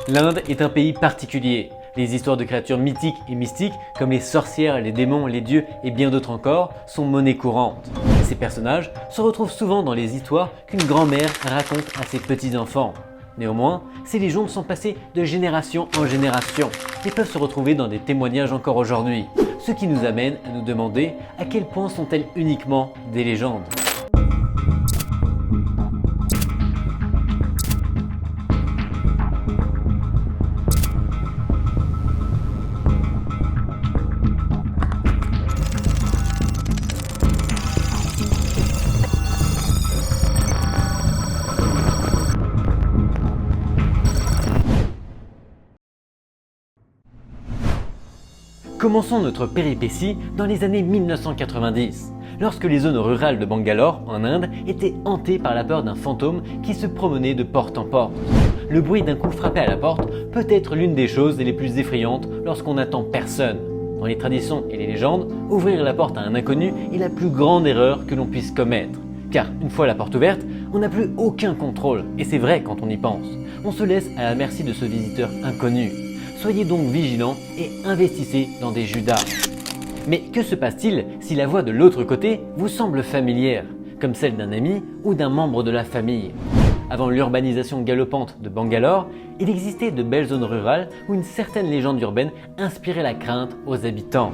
L'Inde est un pays particulier. Les histoires de créatures mythiques et mystiques, comme les sorcières, les démons, les dieux et bien d'autres encore, sont monnaie courante. Ces personnages se retrouvent souvent dans les histoires qu'une grand-mère raconte à ses petits-enfants. Néanmoins, ces légendes sont passées de génération en génération et peuvent se retrouver dans des témoignages encore aujourd'hui. Ce qui nous amène à nous demander à quel point sont-elles uniquement des légendes. Commençons notre péripétie dans les années 1990, lorsque les zones rurales de Bangalore, en Inde, étaient hantées par la peur d'un fantôme qui se promenait de porte en porte. Le bruit d'un coup frappé à la porte peut être l'une des choses les plus effrayantes lorsqu'on n'attend personne. Dans les traditions et les légendes, ouvrir la porte à un inconnu est la plus grande erreur que l'on puisse commettre. Car une fois la porte ouverte, on n'a plus aucun contrôle, et c'est vrai quand on y pense. On se laisse à la merci de ce visiteur inconnu. Soyez donc vigilants et investissez dans des Judas. Mais que se passe-t-il si la voix de l'autre côté vous semble familière, comme celle d'un ami ou d'un membre de la famille? Avant l'urbanisation galopante de Bangalore, il existait de belles zones rurales où une certaine légende urbaine inspirait la crainte aux habitants.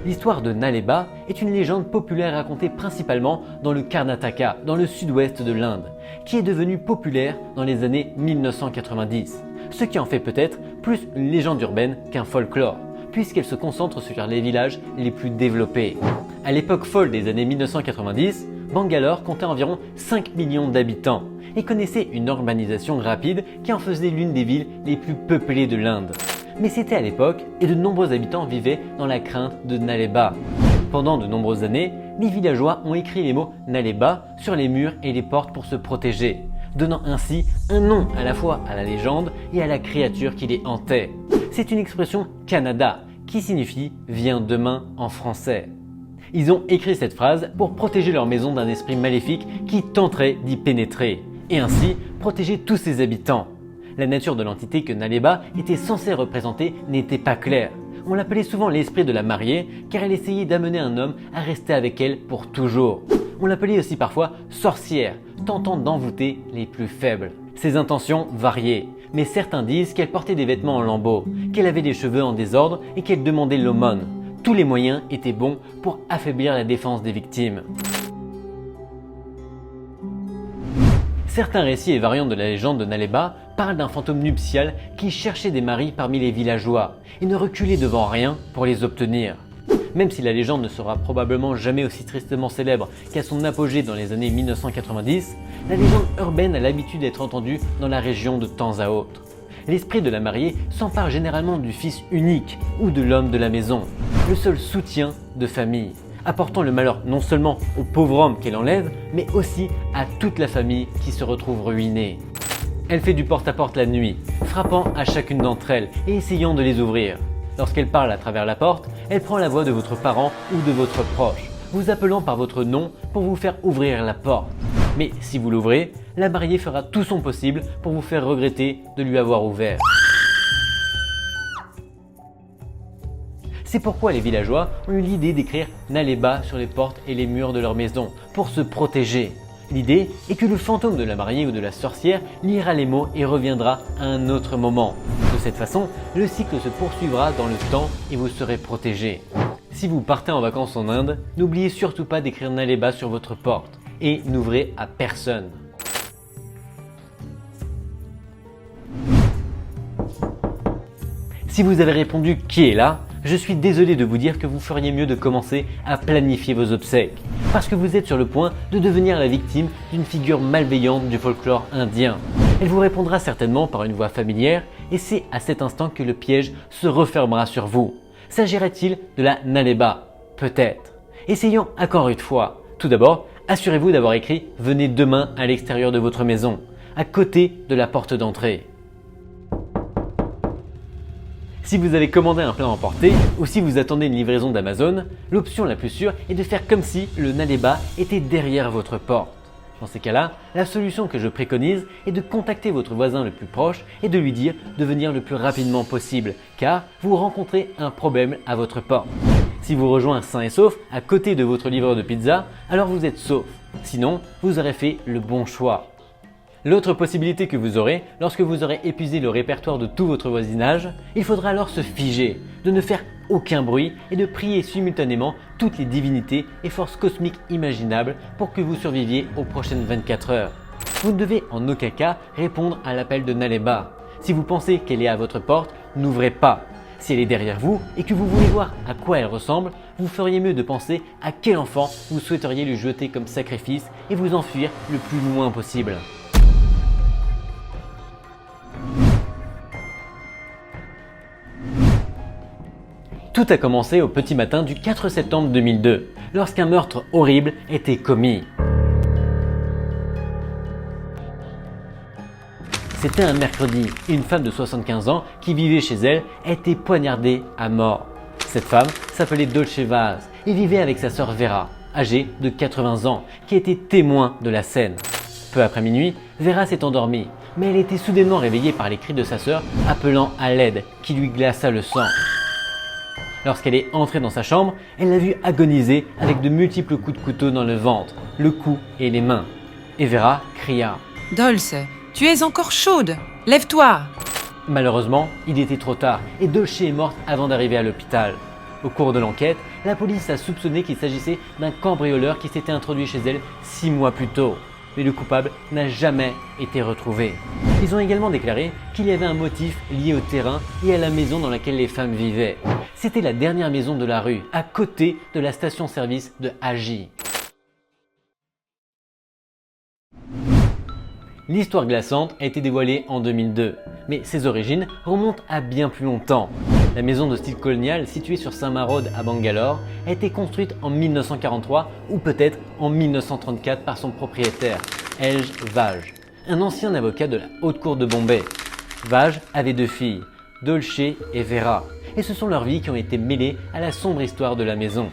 L'histoire de Naleba est une légende populaire racontée principalement dans le Karnataka, dans le sud-ouest de l'Inde, qui est devenue populaire dans les années 1990. Ce qui en fait peut-être plus une légende urbaine qu'un folklore, puisqu'elle se concentre sur les villages les plus développés. À l'époque folle des années 1990, Bangalore comptait environ 5 millions d'habitants et connaissait une urbanisation rapide qui en faisait l'une des villes les plus peuplées de l'Inde. Mais c'était à l'époque et de nombreux habitants vivaient dans la crainte de Naleba. Pendant de nombreuses années, les villageois ont écrit les mots Naleba sur les murs et les portes pour se protéger, donnant ainsi un nom à la fois à la légende et à la créature qui les hantait. C'est une expression Kannada qui signifie « viens demain » en français. Ils ont écrit cette phrase pour protéger leur maison d'un esprit maléfique qui tenterait d'y pénétrer, et ainsi protéger tous ses habitants. La nature de l'entité que Naleba était censée représenter n'était pas claire. On l'appelait souvent l'esprit de la mariée car elle essayait d'amener un homme à rester avec elle pour toujours. On l'appelait aussi parfois sorcière, tentant d'envoûter les plus faibles. Ses intentions variaient, mais certains disent qu'elle portait des vêtements en lambeaux, qu'elle avait des cheveux en désordre et qu'elle demandait l'aumône. Tous les moyens étaient bons pour affaiblir la défense des victimes. Certains récits et variantes de la légende de Naleba parlent d'un fantôme nuptial qui cherchait des maris parmi les villageois et ne reculait devant rien pour les obtenir. Même si la légende ne sera probablement jamais aussi tristement célèbre qu'à son apogée dans les années 1990, la légende urbaine a l'habitude d'être entendue dans la région de temps à autre. L'esprit de la mariée s'empare généralement du fils unique ou de l'homme de la maison, le seul soutien de famille, apportant le malheur non seulement au pauvre homme qu'elle enlève, mais aussi à toute la famille qui se retrouve ruinée. Elle fait du porte-à-porte la nuit, frappant à chacune d'entre elles et essayant de les ouvrir. Lorsqu'elle parle à travers la porte, elle prend la voix de votre parent ou de votre proche, vous appelant par votre nom pour vous faire ouvrir la porte. Mais si vous l'ouvrez, la mariée fera tout son possible pour vous faire regretter de lui avoir ouvert. C'est pourquoi les villageois ont eu l'idée d'écrire Naleba sur les portes et les murs de leur maison pour se protéger. L'idée est que le fantôme de la mariée ou de la sorcière lira les mots et reviendra à un autre moment. De cette façon, le cycle se poursuivra dans le temps et vous serez protégé. Si vous partez en vacances en Inde, n'oubliez surtout pas d'écrire Naleba sur votre porte et n'ouvrez à personne. Si vous avez répondu « Qui est là ?», je suis désolé de vous dire que vous feriez mieux de commencer à planifier vos obsèques, parce que vous êtes sur le point de devenir la victime d'une figure malveillante du folklore indien. Elle vous répondra certainement par une voix familière et c'est à cet instant que le piège se refermera sur vous. S'agirait-il de la Naleba? Peut-être. Essayons encore une fois. Tout d'abord, assurez-vous d'avoir écrit « Venez demain » à l'extérieur de votre maison, à côté de la porte d'entrée. Si vous avez commandé un plat emporté ou si vous attendez une livraison d'Amazon, l'option la plus sûre est de faire comme si le Naleba était derrière votre porte. Dans ces cas-là, la solution que je préconise est de contacter votre voisin le plus proche et de lui dire de venir le plus rapidement possible, car vous rencontrez un problème à votre porte. Si vous rejoint sain et sauf à côté de votre livreur de pizza, alors vous êtes sauf. Sinon, vous aurez fait le bon choix. L'autre possibilité que vous aurez, lorsque vous aurez épuisé le répertoire de tout votre voisinage, il faudra alors se figer, de ne faire aucun bruit et de prier simultanément toutes les divinités et forces cosmiques imaginables pour que vous surviviez aux prochaines 24 heures. Vous ne devez en aucun cas répondre à l'appel de Naleba. Si vous pensez qu'elle est à votre porte, n'ouvrez pas. Si elle est derrière vous et que vous voulez voir à quoi elle ressemble, vous feriez mieux de penser à quel enfant vous souhaiteriez lui jeter comme sacrifice et vous enfuir le plus loin possible. Tout a commencé au petit matin du 4 septembre 2002, lorsqu'un meurtre horrible était commis. C'était un mercredi et une femme de 75 ans qui vivait chez elle a été poignardée à mort. Cette femme s'appelait Dolce Vaz et vivait avec sa sœur Vera, âgée de 80 ans, qui était témoin de la scène. Peu après minuit, Vera s'est endormie, mais elle était soudainement réveillée par les cris de sa sœur appelant à l'aide qui lui glaça le sang. Lorsqu'elle est entrée dans sa chambre, elle l'a vue agoniser avec de multiples coups de couteau dans le ventre, le cou et les mains. Et Vera cria « Dolce, tu es encore chaude, lève-toi !» Malheureusement, il était trop tard et Dolce est morte avant d'arriver à l'hôpital. Au cours de l'enquête, la police a soupçonné qu'il s'agissait d'un cambrioleur qui s'était introduit chez elle 6 mois plus tôt. Mais le coupable n'a jamais été retrouvé. Ils ont également déclaré qu'il y avait un motif lié au terrain et à la maison dans laquelle les femmes vivaient. C'était la dernière maison de la rue, à côté de la station-service de Agi. L'histoire glaçante a été dévoilée en 2002, mais ses origines remontent à bien plus longtemps. La maison de style colonial située sur Saint Road à Bangalore a été construite en 1943 ou peut-être en 1934 par son propriétaire, Elj Vaj, un ancien avocat de la Haute Cour de Bombay. Vaj avait 2 filles, Dolce et Vera, et ce sont leurs vies qui ont été mêlées à la sombre histoire de la maison.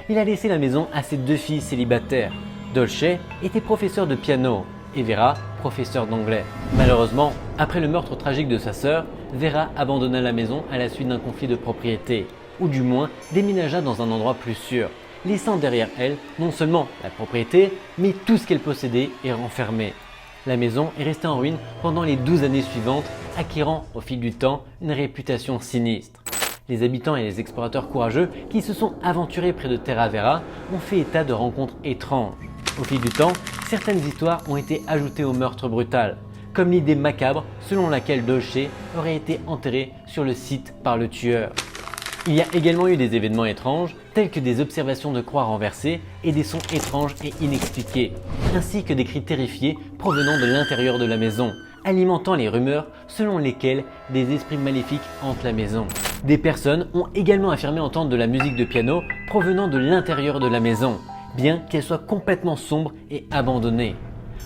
Il a laissé la maison à ses 2 filles célibataires. Dolce était professeur de piano et Vera, professeur d'anglais. Malheureusement, après le meurtre tragique de sa sœur, Vera abandonna la maison à la suite d'un conflit de propriété, ou du moins déménagea dans un endroit plus sûr, laissant derrière elle non seulement la propriété, mais tout ce qu'elle possédait et renfermé. La maison est restée en ruine pendant les 12 années suivantes, acquérant au fil du temps une réputation sinistre. Les habitants et les explorateurs courageux qui se sont aventurés près de Terra Vera ont fait état de rencontres étranges. Au fil du temps, certaines histoires ont été ajoutées au meurtre brutal, comme l'idée macabre selon laquelle Dolce aurait été enterré sur le site par le tueur. Il y a également eu des événements étranges, tels que des observations de croix renversées et des sons étranges et inexpliqués, ainsi que des cris terrifiés provenant de l'intérieur de la maison, alimentant les rumeurs selon lesquelles des esprits maléfiques hantent la maison. Des personnes ont également affirmé entendre de la musique de piano provenant de l'intérieur de la maison, bien qu'elle soit complètement sombre et abandonnée.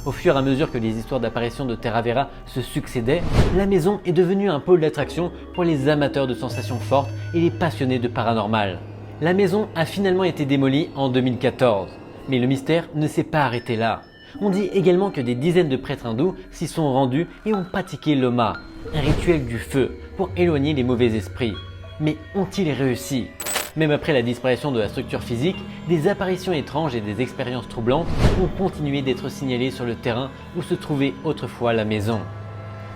Au fur et à mesure que les histoires d'apparition de Terra Vera se succédaient, la maison est devenue un pôle d'attraction pour les amateurs de sensations fortes et les passionnés de paranormal. La maison a finalement été démolie en 2014, mais le mystère ne s'est pas arrêté là. On dit également que des dizaines de prêtres hindous s'y sont rendus et ont pratiqué l'Homa, un rituel du feu pour éloigner les mauvais esprits. Mais ont-ils réussi ? Même après la disparition de la structure physique, des apparitions étranges et des expériences troublantes ont continué d'être signalées sur le terrain où se trouvait autrefois la maison.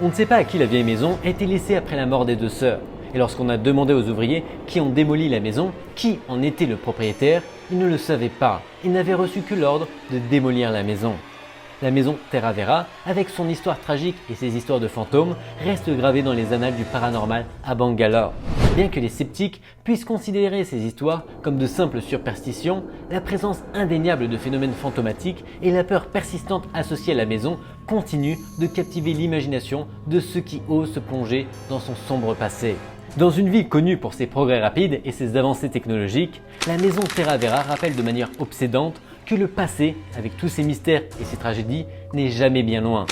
On ne sait pas à qui la vieille maison a été laissée après la mort des 2 sœurs, et lorsqu'on a demandé aux ouvriers qui ont démoli la maison, qui en était le propriétaire, ils ne le savaient pas et n'avaient reçu que l'ordre de démolir la maison. La maison Terra Vera, avec son histoire tragique et ses histoires de fantômes, reste gravée dans les annales du paranormal à Bangalore. Bien que les sceptiques puissent considérer ces histoires comme de simples superstitions, la présence indéniable de phénomènes fantomatiques et la peur persistante associée à la maison continuent de captiver l'imagination de ceux qui osent se plonger dans son sombre passé. Dans une ville connue pour ses progrès rapides et ses avancées technologiques, la maison Terra Vera rappelle de manière obsédante que le passé, avec tous ses mystères et ses tragédies, n'est jamais bien loin.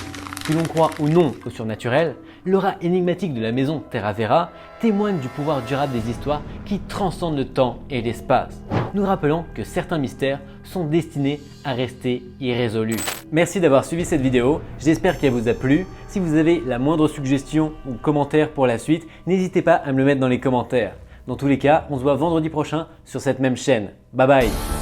Que l'on croit ou non au surnaturel, l'aura énigmatique de la maison Terra Vera témoignent du pouvoir durable des histoires qui transcendent le temps et l'espace, nous rappelant que certains mystères sont destinés à rester irrésolus. Merci d'avoir suivi cette vidéo, j'espère qu'elle vous a plu. Si vous avez la moindre suggestion ou commentaire pour la suite, n'hésitez pas à me le mettre dans les commentaires. Dans tous les cas, on se voit vendredi prochain sur cette même chaîne. Bye bye!